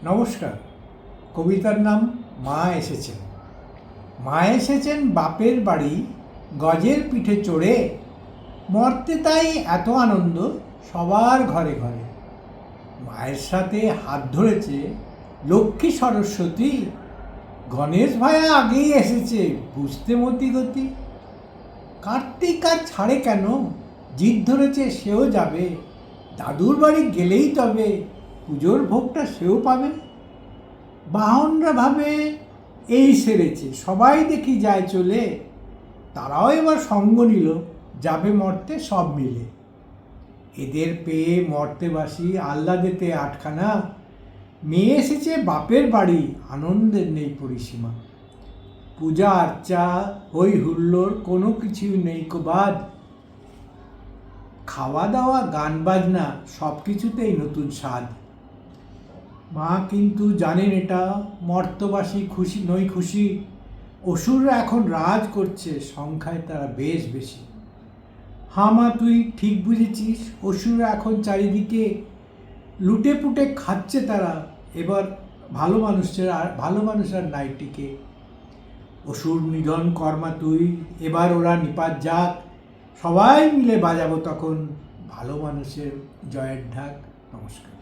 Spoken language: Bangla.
নমস্কার। কবিতার নাম মা এসেছেন। মা এসেছেন বাপের বাড়ি গজের পিঠে চড়ে, মর্তে তাই এত আনন্দ সবার ঘরে ঘরে। মায়ের সাথে হাত ধরেছে লক্ষ্মী সরস্বতী, গণেশ ভায়া আগেই এসেছে বুঝতে মতি গতি। কার্তিক আর ছাড়ে কেন, জিদ ধরেছে সেও যাবে, দাদুর বাড়ি গেলেই তবে পুজোর ভোগটা সেও পাবে। বাহনরা ভাবে এই সেরেছে, সবাই দেখি যায় চলে, তারাও এবার সঙ্গ নিল যাবে মর্তে সব মিলে। এদের পেয়ে মর্তেবাসী আহ্লাদেতে আটখানা, মেয়ে এসেছে বাপের বাড়ি আনন্দের নেই পরিসীমা। পূজা আর্চা হই হুল্লোড় কোনো কিছুই নেই কো বাদ, খাওয়া দাওয়া গান বাজনা সব কিছুতেই নতুন স্বাদ। মা কিন্তু জানেন এটা মর্তবাসী খুশি নই খুশি, অসুররা এখন রাজ করছে সংখ্যায় তারা বেশ বেশি। হা মা তুই ঠিক বুঝেছিস, অসুররা এখন চারিদিকে লুটে পুটে খাচ্ছে তারা, এবার ভালো মানুষ আর নাই টিকে। অসুর নিধন কর্মা তুই, এবার ওরা নিপাত যাক, সবাই মিলে বাজাবো তখন ভালো মানুষের জয়ের ঢাক। নমস্কার।